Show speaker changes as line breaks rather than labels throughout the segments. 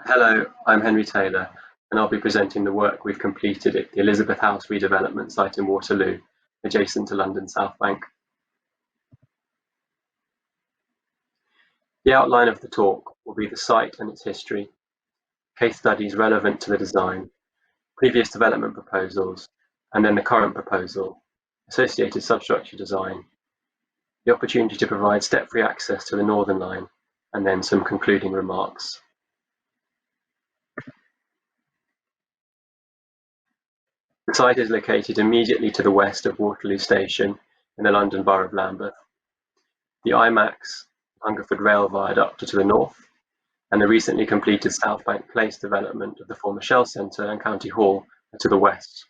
Hello, I'm Henry Taylor, and I'll be presenting the work we've completed at the Elizabeth House redevelopment site in Waterloo, adjacent to London South Bank. The outline of the talk will be the site and its history, case studies relevant to the design, previous development proposals, and then the current proposal, associated substructure design, the opportunity to provide step-free access to the Northern Line, and then some concluding remarks. The site is located immediately to the west of Waterloo Station in the London Borough of Lambeth. The IMAX Hungerford Rail Viaduct are to the north, and the recently completed South Bank Place development of the former Shell Centre and County Hall are to the west.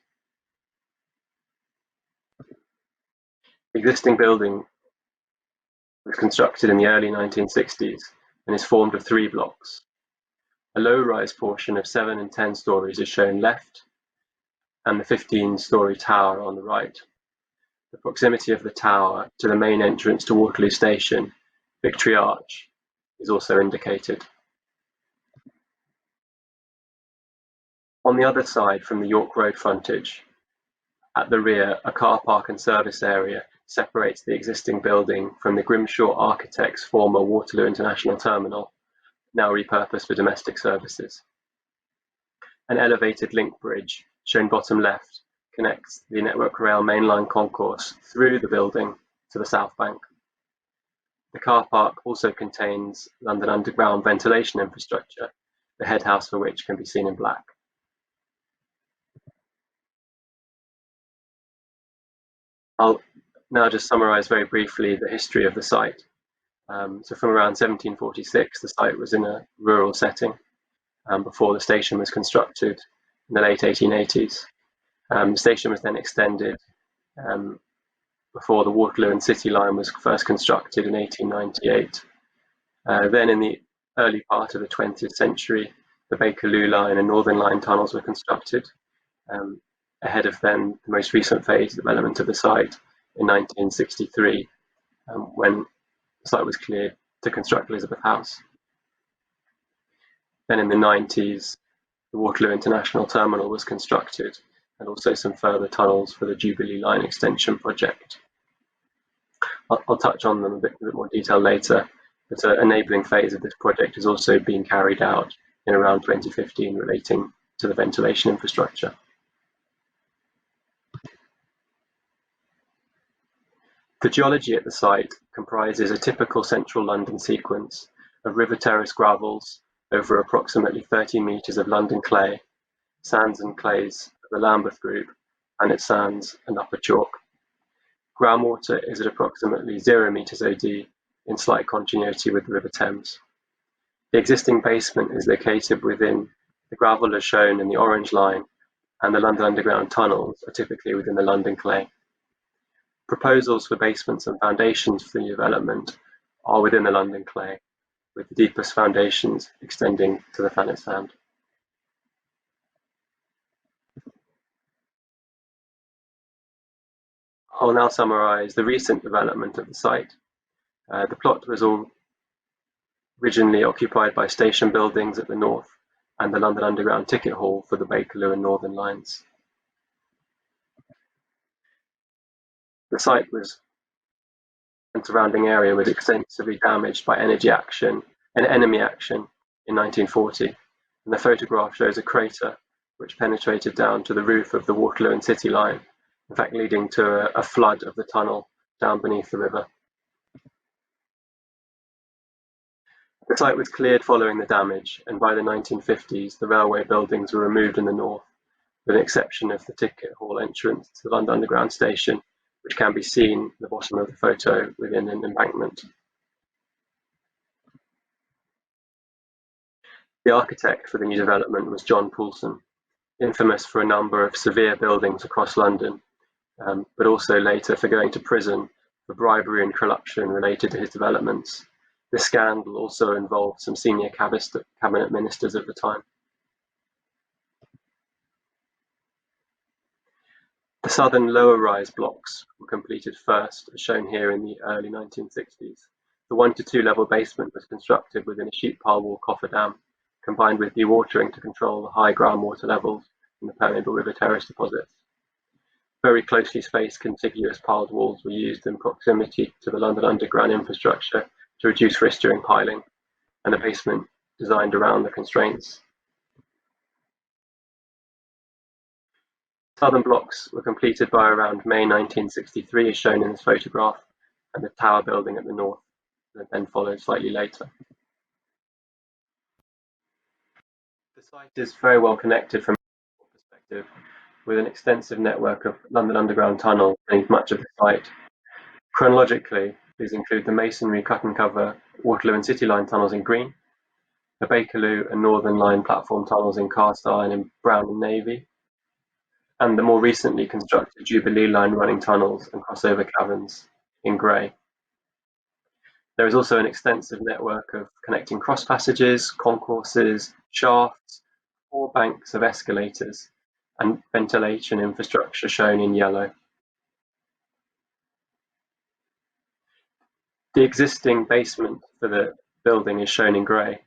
The existing building was constructed in the early 1960s and is formed of 3 blocks. A low-rise portion of 7 and 10 stories is shown left, and the 15-storey tower on the right. The proximity of the tower to the main entrance to Waterloo Station, Victory Arch, is also indicated. On the other side from the York Road frontage, at the rear, a car park and service area separates the existing building from the Grimshaw Architects' former Waterloo International Terminal, now repurposed for domestic services. An elevated link bridge, shown bottom left, connects the Network Rail mainline concourse through the building to the South Bank. The car park also contains London Underground ventilation infrastructure, the head house for which can be seen in black. I'll now just summarise very briefly the history of the site. So from around 1746, the site was in a rural setting before the station was constructed in the late 1880s. The station was then extended before the Waterloo and City line was first constructed in 1898. Then in the early part of the 20th century, the Bakerloo line and Northern Line tunnels were constructed, ahead of then the most recent phase development of the site in 1963, when the site was cleared to construct Elizabeth House. Then in the 90s, the Waterloo International Terminal was constructed, and also some further tunnels for the Jubilee Line extension project. I'll touch on them in a bit more detail later, but an enabling phase of this project is also being carried out in around 2015 relating to the ventilation infrastructure. The geology at the site comprises a typical central London sequence of river terrace gravels over approximately 30 metres of London clay, sands and clays of the Lambeth group, and its sands and upper chalk. Groundwater is at approximately 0 metres OD in slight continuity with the River Thames. The existing basement is located within the gravel as shown in the orange line, and the London Underground tunnels are typically within the London clay. Proposals for basements and foundations for the development are within the London clay, with the deepest foundations extending to the Thanet sand. I'll now summarise the recent development of the site. The plot was originally occupied by station buildings at the north and the London Underground ticket hall for the Bakerloo and Northern lines. The site and surrounding area was extensively damaged by enemy action in 1940, and the photograph shows a crater which penetrated down to the roof of the Waterloo and City line, in fact leading to a flood of the tunnel down beneath the river. The site was cleared following the damage, and by the 1950s the railway buildings were removed in the north, with an exception of the ticket hall entrance to the London Underground station, which can be seen at the bottom of the photo within an embankment. The architect for the new development was John Poulson, infamous for a number of severe buildings across London, but also later for going to prison for bribery and corruption related to his developments. This scandal also involved some senior cabinet ministers at the time. The southern lower-rise blocks were completed first, as shown here in the early 1960s. The 1 to 2 level basement was constructed within a sheet pile wall cofferdam, combined with dewatering to control the high groundwater levels in the permeable river terrace deposits. Very closely spaced contiguous piled walls were used in proximity to the London Underground infrastructure to reduce risk during piling, and the basement designed around the constraints. Southern blocks were completed by around May 1963 as shown in this photograph, and the tower building at the north that then followed slightly later. The site is very well connected from a perspective, with an extensive network of London Underground tunnels beneath much of the site. Chronologically, these include the masonry cut and cover Waterloo and City Line tunnels in green, the Bakerloo and Northern Line platform tunnels in cast iron in brown and navy, and the more recently constructed Jubilee Line running tunnels and crossover caverns in grey. There is also an extensive network of connecting cross passages, concourses, shafts, 4 banks of escalators, and ventilation infrastructure shown in yellow. The existing basement for the building is shown in grey,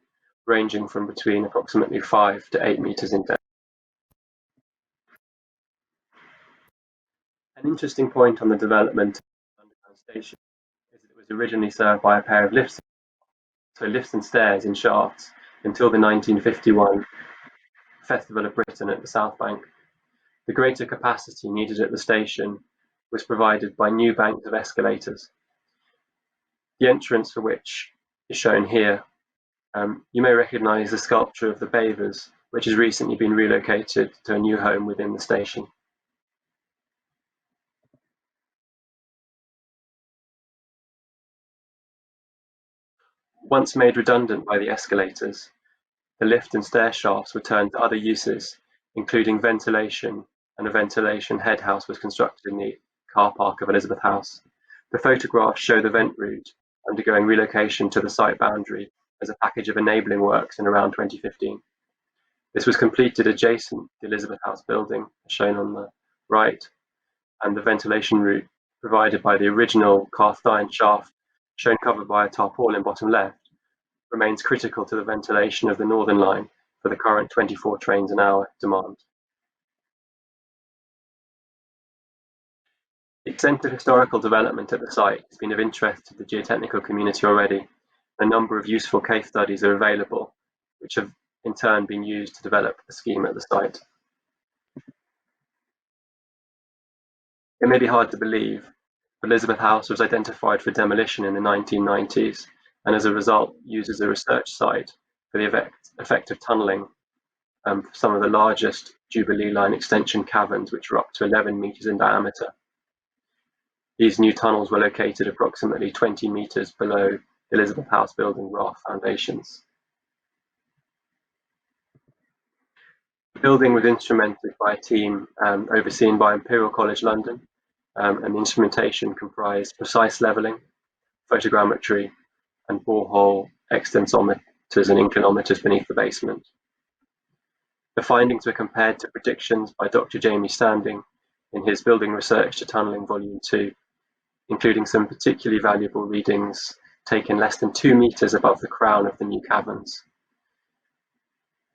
ranging from between approximately 5 to 8 metres in depth. An interesting point on the development of the underground station is that it was originally served by a pair of lifts and stairs in shafts until the 1951 Festival of Britain at the South Bank. The greater capacity needed at the station was provided by new banks of escalators, the entrance for which is shown here. You may recognise the sculpture of the Bavers, which has recently been relocated to a new home within the station. Once made redundant by the escalators, the lift and stair shafts were turned to other uses, including ventilation, and a ventilation head house was constructed in the car park of Elizabeth House. The photographs show the vent route undergoing relocation to the site boundary as a package of enabling works in around 2015. This was completed adjacent to the Elizabeth House building, as shown on the right, and the ventilation route provided by the original cast iron shaft, shown covered by a tarpaulin bottom left, remains critical to the ventilation of the Northern Line for the current 24 trains an hour demand. The extent of historical development at the site has been of interest to the geotechnical community already. A number of useful case studies are available, which have in turn been used to develop the scheme at the site. It may be hard to believe, but Elizabeth House was identified for demolition in the 1990s, and as a result used as a research site for the effective tunnelling for some of the largest Jubilee Line extension caverns, which were up to 11 metres in diameter. These new tunnels were located approximately 20 metres below the Elizabeth House building raft foundations. The building was instrumented by a team overseen by Imperial College London, and the instrumentation comprised precise levelling, photogrammetry, and borehole extensometers and inclinometers beneath the basement. The findings were compared to predictions by Dr. Jamie Standing in his Building Research to Tunnelling Volume 2, including some particularly valuable readings taken less than 2 metres above the crown of the new caverns.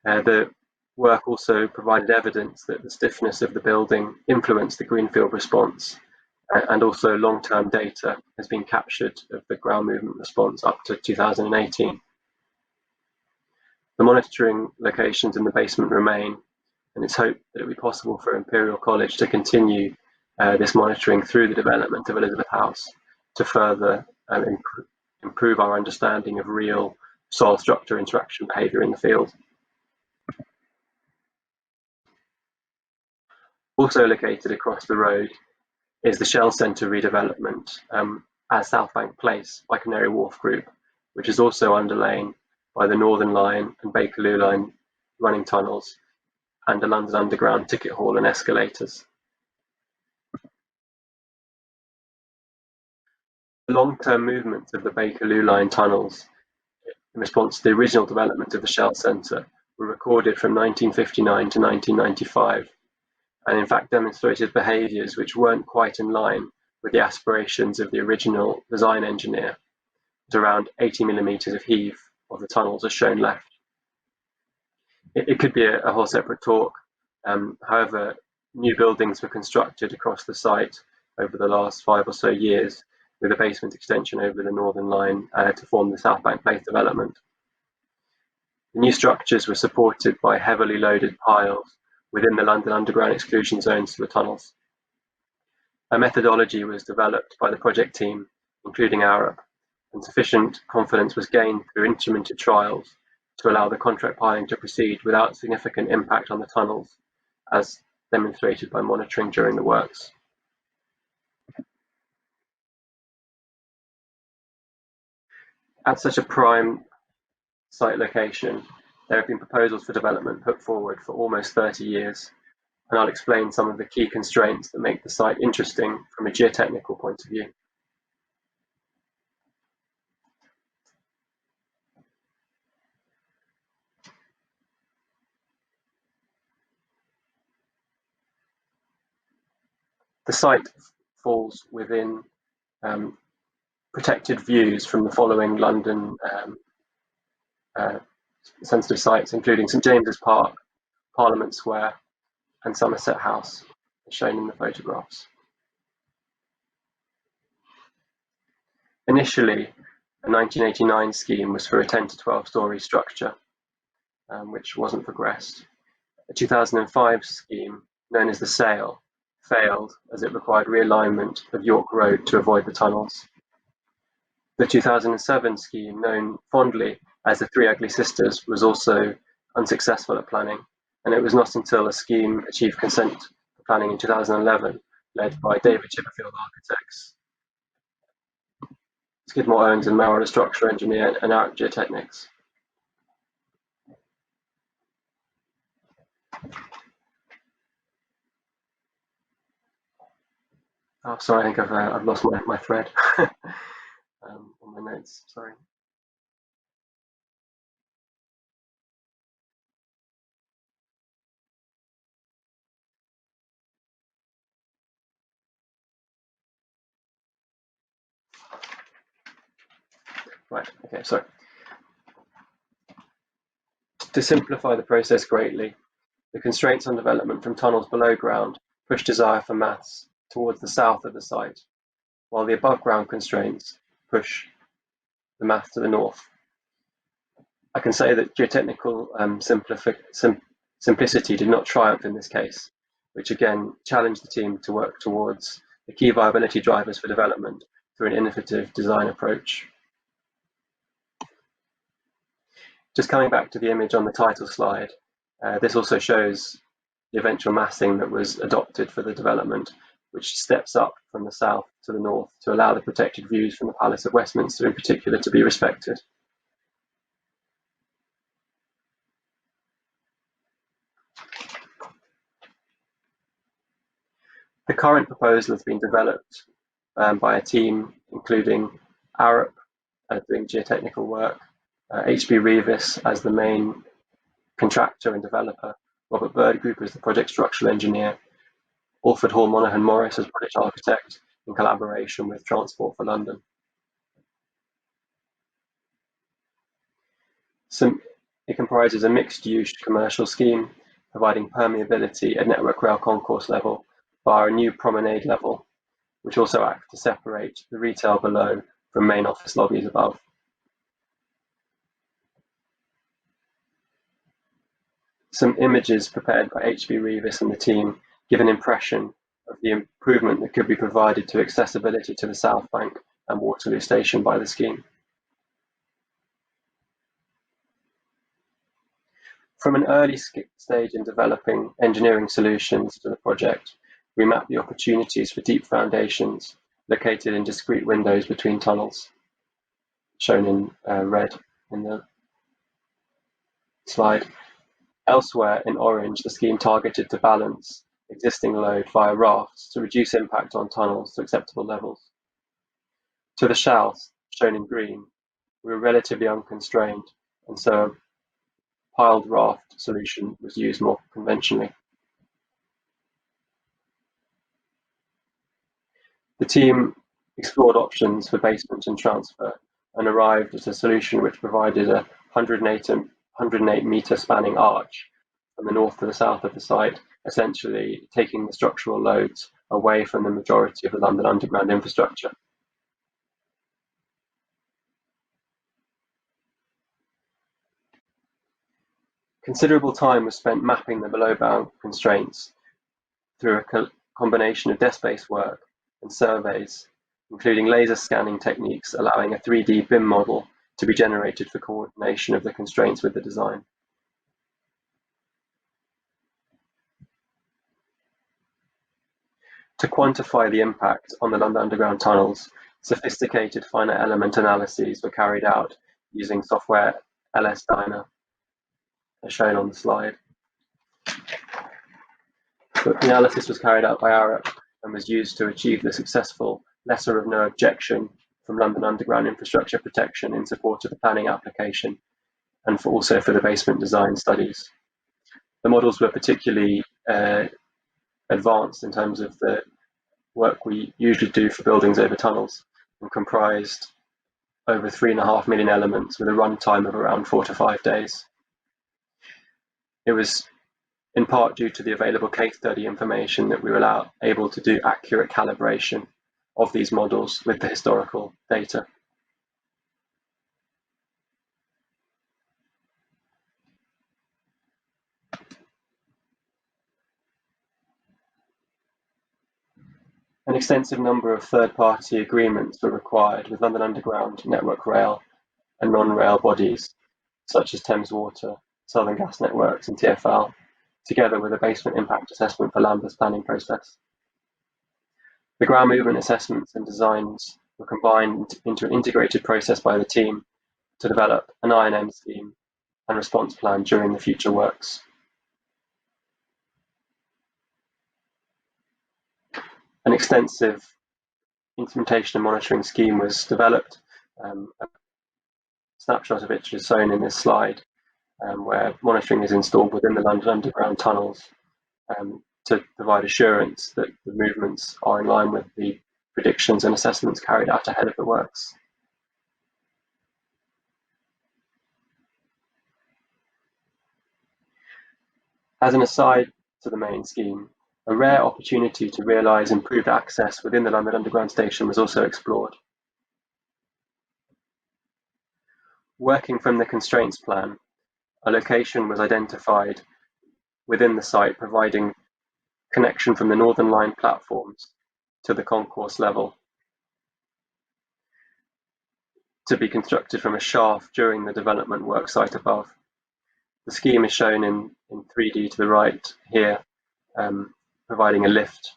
The work also provided evidence that the stiffness of the building influenced the greenfield response, and also long-term data has been captured of the ground movement response up to 2018. The monitoring locations in the basement remain, and it's hoped that it will be possible for Imperial College to continue this monitoring through the development of Elizabeth House to further improve our understanding of real soil structure interaction behaviour in the field. Also located across the road is the Shell Centre redevelopment as South Bank Place by Canary Wharf Group, which is also underlain by the Northern Line and Bakerloo Line running tunnels and the London Underground ticket hall and escalators. The long-term movements of the Bakerloo Line tunnels in response to the original development of the Shell Centre were recorded from 1959 to 1995, and in fact demonstrated behaviours which weren't quite in line with the aspirations of the original design engineer, at around 80 millimetres of heave of the tunnels as shown left. It could be a whole separate talk. However, new buildings were constructed across the site over the last 5 or so years, with a basement extension over the northern line to form the South Bank Place development. The new structures were supported by heavily loaded piles within the London Underground exclusion zones to the tunnels. A methodology was developed by the project team, including Arup, and sufficient confidence was gained through instrumented trials to allow the contract piling to proceed without significant impact on the tunnels, as demonstrated by monitoring during the works. At such a prime site location, there have been proposals for development put forward for almost 30 years, and I'll explain some of the key constraints that make the site interesting from a geotechnical point of view. The site falls within protected views from the following London sensitive sites, including St James's Park, Parliament Square, and Somerset House, as shown in the photographs. Initially, a 1989 scheme was for a 10 to 12-storey structure, which wasn't progressed. A 2005 scheme, known as the Sale, failed as it required realignment of York Road to avoid the tunnels. The 2007 scheme, known fondly as the Three Ugly Sisters, was also unsuccessful at planning, and it was not until a scheme achieved consent for planning in 2011, led by David Chipperfield Architects, Skidmore, Owens and Merrill, a structural engineer, and Arup Geotechnics. Oh, sorry, I think I've lost my thread on my notes. Sorry. Right. Okay. Sorry. To simplify the process greatly, the constraints on development from tunnels below ground push desire for mass towards the south of the site, while the above ground constraints push the mass to the north. I can say that geotechnical simplicity did not triumph in this case, which again challenged the team to work towards the key viability drivers for development through an innovative design approach. Just coming back to the image on the title slide, this also shows the eventual massing that was adopted for the development, which steps up from the south to the north to allow the protected views from the Palace of Westminster in particular to be respected. The current proposal has been developed by a team including Arup doing geotechnical work, HB Reavis as the main contractor and developer, Robert Bird Group as the project structural engineer, Alfred Hall Monaghan Morris as project architect in collaboration with Transport for London. It comprises a mixed-use commercial scheme providing permeability at Network Rail concourse level via a new promenade level, which also acts to separate the retail below from main office lobbies above. Some images prepared by HB Reavis and the team give an impression of the improvement that could be provided to accessibility to the South Bank and Waterloo Station by the scheme. From an early stage in developing engineering solutions to the project, we mapped the opportunities for deep foundations located in discrete windows between tunnels, shown in red in the slide. Elsewhere in orange, the scheme targeted to balance existing load via rafts to reduce impact on tunnels to acceptable levels. To the south, shown in green, we were relatively unconstrained, and so a piled raft solution was used more conventionally. The team explored options for basement and transfer and arrived at a solution which provided a 108 108-metre spanning arch from the north to the south of the site, essentially taking the structural loads away from the majority of the London Underground infrastructure. Considerable time was spent mapping the below-bound constraints through a combination of desk-based work and surveys, including laser scanning techniques allowing a 3D BIM model to be generated for coordination of the constraints with the design. To quantify the impact on the London Underground tunnels, sophisticated finite element analyses were carried out using software LS-DYNA, as shown on the slide. But the analysis was carried out by Arup and was used to achieve the successful letter of no objection from London Underground infrastructure protection in support of the planning application and also for the basement design studies. The models were particularly advanced in terms of the work we usually do for buildings over tunnels and comprised over 3.5 million elements with a runtime of around 4 to 5 days. It was in part due to the available case study information that we were able to do accurate calibration of these models with the historical data. An extensive number of third-party agreements were required with London Underground, Network Rail and non-rail bodies such as Thames Water, Southern Gas Networks and TfL, together with a basement impact assessment for Lambert's planning process. The ground movement assessments and designs were combined into an integrated process by the team to develop an I&M scheme and response plan during the future works. An extensive instrumentation and monitoring scheme was developed, a snapshot of which is shown in this slide, where monitoring is installed within the London Underground tunnels to provide assurance that the movements are in line with the predictions and assessments carried out ahead of the works. As an aside to the main scheme, a rare opportunity to realise improved access within the London Underground station was also explored. Working from the constraints plan, a location was identified within the site providing connection from the Northern Line platforms to the concourse level to be constructed from a shaft during the development work site above. The scheme is shown in 3D to the right here, providing a lift.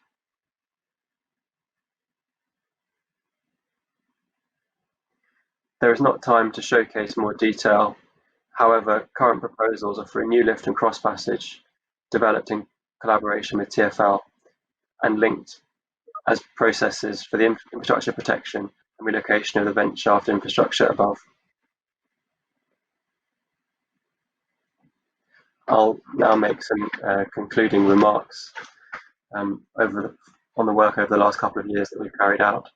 There is not time to showcase more detail. However, current proposals are for a new lift and cross passage developed in collaboration with TfL and linked as processes for the infrastructure protection and relocation of the vent shaft infrastructure above. I'll now make some concluding remarks on the work over the last couple of years that we've carried out.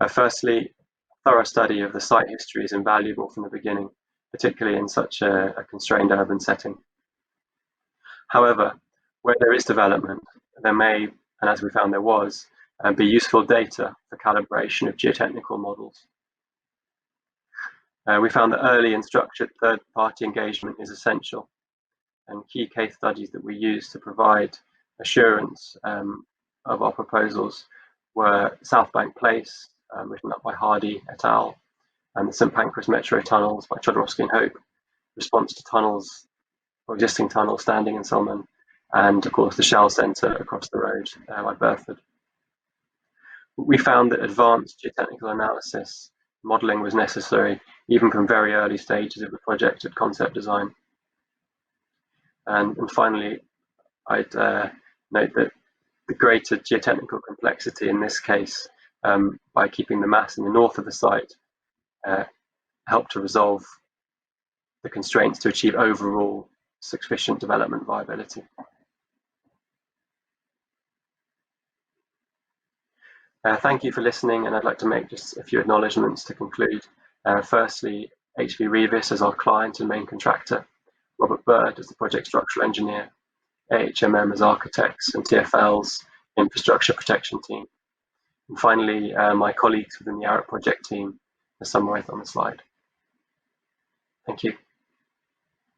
Firstly, a thorough study of the site history is invaluable from the beginning, particularly in such a constrained urban setting. However, where there is development, there may, and as we found there was, be useful data for calibration of geotechnical models. We found that early and structured third-party engagement is essential, and key case studies that we use to provide assurance of our proposals were South Bank Place, written up by Hardy et al., and the St Pancras Metro Tunnels by Chodorowski and Hope, response to tunnels or existing tunnels standing in Solman, and of course the Shell Centre across the road by Burford. We found that advanced geotechnical analysis modelling was necessary even from very early stages of the project at concept design. And finally, I'd note that the greater geotechnical complexity in this case, by keeping the mass in the north of the site, helped to resolve the constraints to achieve overall sufficient development viability. Thank you for listening, and I'd like to make just a few acknowledgements to conclude. Firstly, HV Revis as our client and main contractor, Robert Bird as the project structural engineer, AHMM as architects, and TfL's infrastructure protection team. And finally, my colleagues within the Arup project team are summarised on the slide. Thank you.